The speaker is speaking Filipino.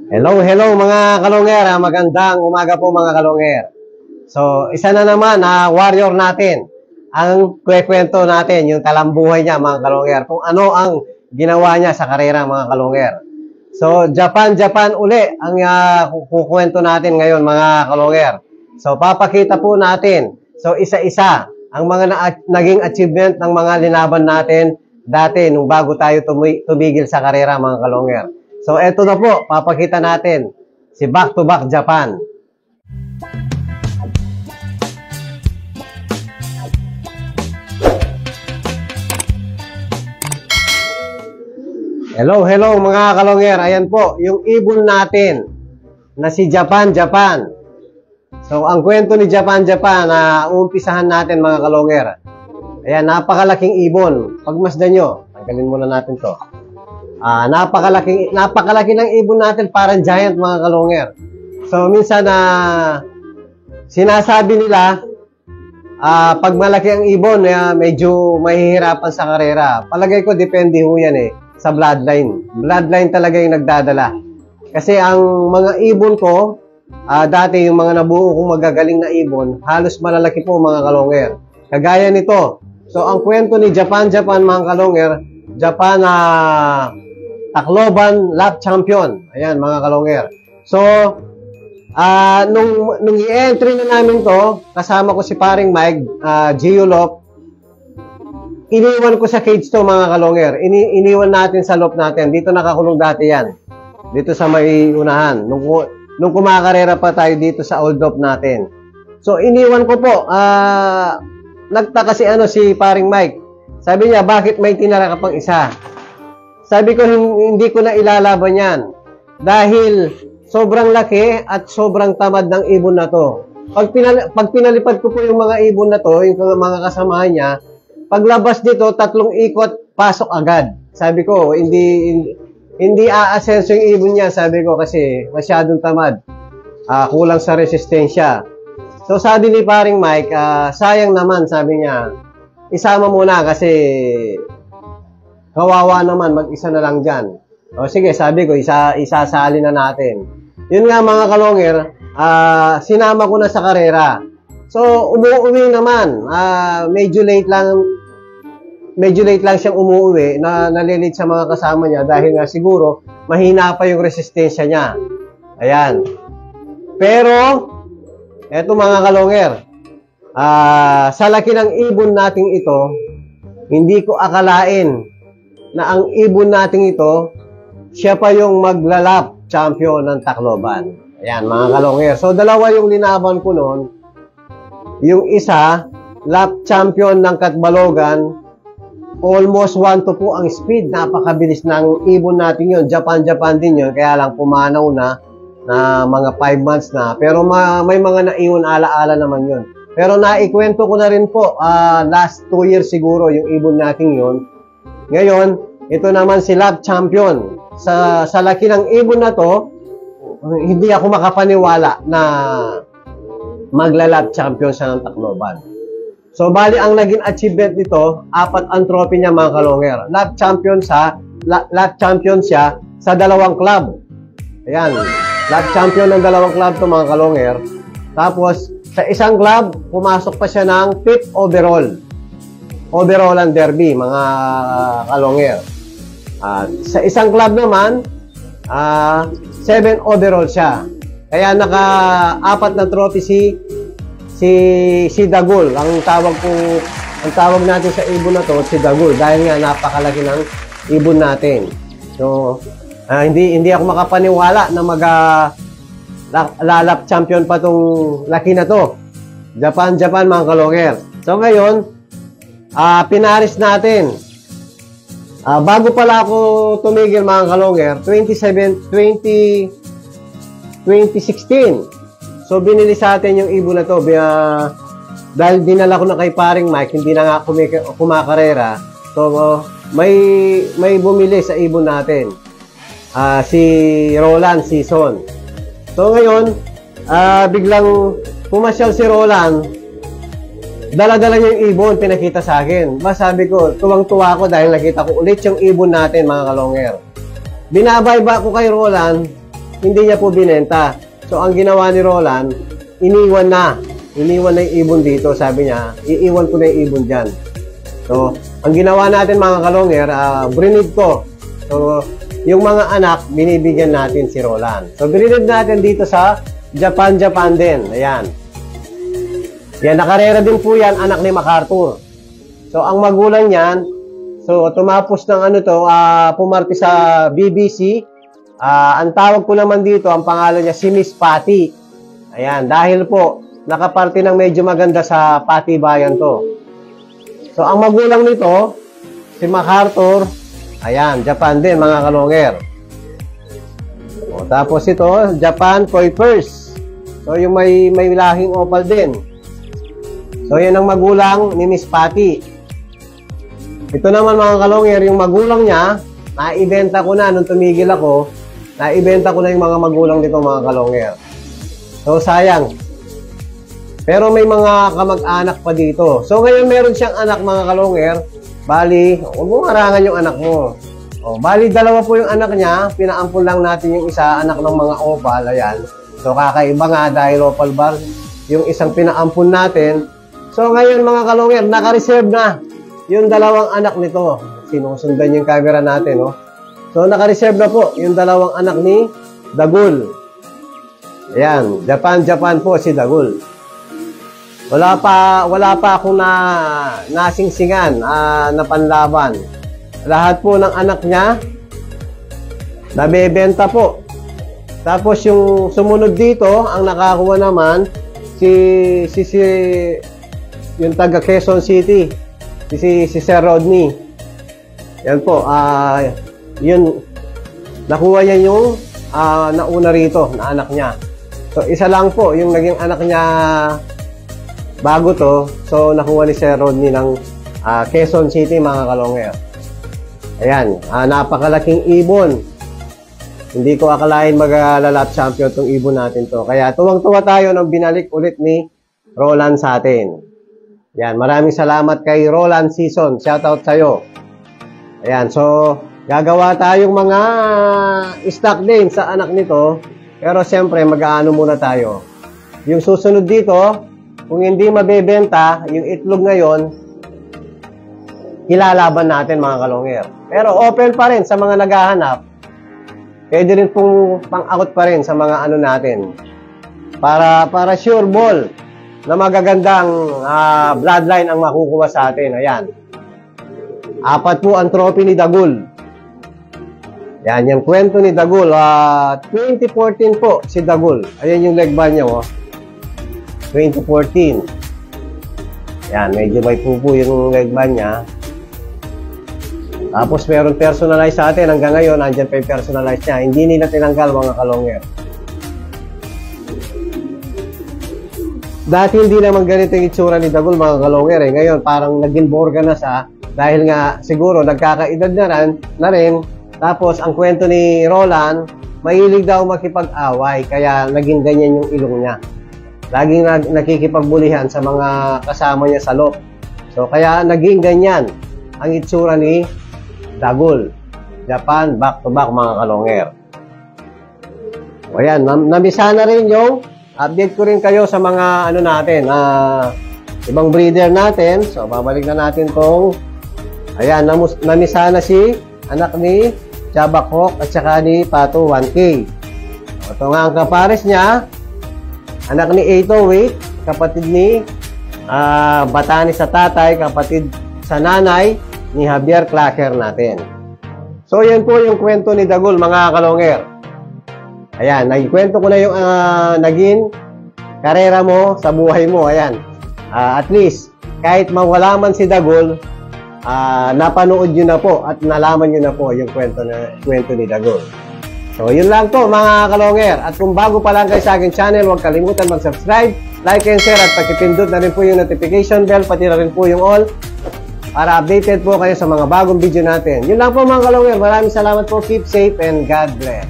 Hello, hello mga kalongger. Magandang umaga po mga kalongger. So, isa na naman na warrior natin. Ang kwekwento natin, yung talambuhay niya mga kalongger. Kung ano ang ginawa niya sa karera mga kalongger. So, Japan uli ang kukwento natin ngayon mga kalongger. So, papakita po natin. So, isa-isa ang mga naging achievement ng mga linaban natin dati nung bago tayo tumigil sa karera mga kalongger. So, eto na po, papakita natin si Back-to-Back Japan. Hello mga kalongger. Ayan po, yung ibon natin na si Japan. So, ang kwento ni Japan, umpisahan natin mga kalongger. Ayan, napakalaking ibon. Pagmasdan nyo, tanggalin muna natin to. Napakalaki ng ibon natin, parang giant mga kalongger. So minsan sinasabi nila pag malaki ang ibon, medyo mahihirapan sa karera. Palagay ko depende ho yan sa bloodline. Bloodline talaga yung nagdadala. Kasi ang mga ibon ko, dati yung mga nabuo kong magagaling na ibon, halos malalaki po mga kalongger. Kagaya nito. So ang kwento ni Japan mga kalongger, Japan Tacloban lap champion. Ayan mga kalongger. So nung i-entry na namin to, kasama ko si paring Mike, Geolop, iniwan ko sa cage to mga kalongger. Iniwan natin sa loop natin. Dito nakakulong dati yan. Dito sa may unahan. Nung kumakarera pa tayo dito sa old loop natin. So iniwan ko po. Nagtaka si paring Mike. Sabi niya, bakit may tinara ka pang isa? Sabi ko, hindi ko na ilalaban yan. Dahil sobrang laki at sobrang tamad ng ibon na to. Pag pinalipad ko po yung mga ibon na to, yung mga kasamahan niya, paglabas dito, 3 ikot, pasok agad. Sabi ko, hindi aasenso yung ibon niya, sabi ko, kasi masyadong tamad. Kulang sa resistensya. So sabi ni paring Mike, sayang naman, sabi niya, isama muna kasi kawawa naman, mag-isa na lang dyan. O sige, sabi ko, isasali na natin. Yun nga mga kalongger, sinama ko na sa karera. So, umuwi naman. Medyo late lang siyang umuwi, nalilate sa mga kasama niya dahil nga siguro, mahina pa yung resistensya niya. Ayan. Pero, eto mga kalongger, sa laki ng ibon nating ito, hindi ko akalain na ang ibon nating ito, siya pa yung maglalap champion ng Tacloban. Ayan, mga kalongger. So, dalawa yung linaban ko noon. Yung isa, lap champion ng Catbalogan, almost 1-2 po ang speed. Napakabilis ng ibon natin yun. Japan din yun. Kaya lang pumanaw na mga 5 months na. Pero may mga naiwan ala-ala naman yun. Pero naikwento ko na rin po, last 2 years siguro yung ibon natin yun. Ngayon, ito naman si lap champion. Sa laki ng ibon na to, hindi ako makapaniwala na magla-lap champion siya ng Tacloban. So, bali ang naging achievement nito, 4 ang trophy niya mga kalongger. Lap champion siya sa 2 club. Ayan, lap champion ng 2 club to mga kalongger. Tapos, sa isang club, pumasok pa siya ng 5th overall. Overallan derby, mga kalongger. Sa isang club naman, 7 overall siya. Kaya naka-4 na trophy si Dagul. Ang tawag natin sa ibon na to, si Dagul. Dahil nga napakalaki ng ibon natin. So, hindi ako makapaniwala na lalap champion pa tong laki na to. Japan mga kalongger. So ngayon, pinaris natin. Bago pala ako tumigil mga kalongger, 2016. So binili sa atin yung ibon na to. Dahil dinala ko na kay paring Mike, hindi na nga kumakarera. So may bumili sa ibon natin. Si Roland Season. So ngayon, biglang pumasyal si Roland. Dala-dala niya yung ibon, pinakita sa akin. Sabi ko, tuwang-tuwa ako dahil nakita ko ulit yung ibon natin, mga kalongger. Binabayba ko kay Roland, hindi niya po binenta. So, ang ginawa ni Roland, iniwan na yung ibon dito. Sabi niya, iiwan ko na yung ibon dyan. So, ang ginawa natin mga kalonger, brinid ko. So, yung mga anak, binibigyan natin si Roland. So, brinid natin dito sa Japan din. Ayan. Yan, nakarera din po yan, anak ni MacArthur. So, ang magulang niyan, so, tumapos ng pumarte sa BBC. Ang tawag ko naman dito, ang pangalan niya, si Miss Patty. Ayan, dahil po, nakaparte ng medyo maganda sa Patty Bayan to. So, ang magulang nito, si MacArthur, ayan, Japan din, mga kalonger. O, tapos ito, Japan Kuipers. So, yung may lahing opal din. So, yan ang magulang ni Miss Patty. Ito naman, mga kalonger, yung magulang niya, naibenta ko na, nung tumigil ako, naibenta ko na yung mga magulang nito, mga kalonger. So, sayang. Pero may mga kamag-anak pa dito. So, ngayon meron siyang anak, mga kalonger. Bali, huwag mong harangan yung anak mo. O, bali, dalawa po yung anak niya. Pinaampun lang natin yung isa, anak ng mga opal. Ayan. So, kakaiba nga dahil opal bar. Yung isang pinaampun natin. So, ngayon, mga kalonger, naka-reserve na yung dalawang anak nito. Sinusundan yung camera natin, no? So, naka-reserve na po yung dalawang anak ni Dagul. Ayan. Japan po si Dagul. Wala pa akong nasingsingan na panlaban. Lahat po ng anak niya nabebenta po. Tapos yung sumunod dito, ang nakakuha naman si yung taga Quezon City, si Sir Rodney. Yan po, yun nakuha niya yung nauna rito na anak niya. So isa lang po yung naging anak niya bago to, so nakuha ni Sir Rodney ng Quezon City, mga kalonger. Ayan, napakalaking ibon. Hindi ko akalain mag-lalap champion tong ibon natin to. Kaya tuwang-tuwa tayo nang binalik ulit ni Roland sa atin. Ayan, maraming salamat kay Roland Season. Shoutout sa'yo. Ayan, so gagawa tayong mga stock din sa anak nito. Pero siyempre, mag-aano muna tayo. Yung susunod dito, kung hindi mabebenta, yung itlog ngayon, ilalaban natin, mga kalonger. Pero open pa rin sa mga naghahanap. Pwede rin pong pang-akot pa rin sa mga ano natin. Para sure ball na magagandang bloodline ang makukuha sa atin. Ayan. 4 po ang trophy ni Dagul. Yan, yung kwento ni Dagul. 2014 po si Dagul. Ayan yung leg band niya, oh. 2014. Yan, medyo may pupo yung leg band niya. Tapos meron personalized sa atin. Hanggang ngayon, andyan pa yung personalized niya. Hindi nila tinanggal, mga kalonger. Dati hindi naman ganito yung itsura ni Dagul, mga kalonger. Ngayon, parang naging borga na sa dahil nga siguro nagkakaedad na rin. Tapos, ang kwento ni Roland, mahilig daw makipag-away. Kaya naging ganyan yung ilong niya. Laging nakikipagbulihan sa mga kasama niya sa loob. So, kaya naging ganyan ang itsura ni Dagul. Japan, back-to-back, mga kalonger. O yan, namisa na rin yung update ko rin kayo sa mga ano natin, ibang breeder natin. So, babalik na natin tong ayan, namisa na si anak ni Chabak Hawk at saka ni Pato 1K. Ito nga ang kapares niya. Anak ni 808, kapatid ni Batani sa tatay, kapatid sa nanay ni Javier Clacker natin. So, yan po yung kwento ni Dagul, mga kalonger. Ayan, nagkwento ko na yung naging karera mo sa buhay mo. Ayan, at least, kahit mawala man si Dagul, napanood nyo na po at nalaman nyo na po yung kwento ni Dagul. So, yun lang po, mga kalonger. At kung bago pa lang kayo sa aking channel, huwag kalimutan mag-subscribe, like and share, at pakipindot na rin po yung notification bell, pati na rin po yung all, para updated po kayo sa mga bagong video natin. Yun lang po, mga kalonger. Maraming salamat po. Keep safe and God bless.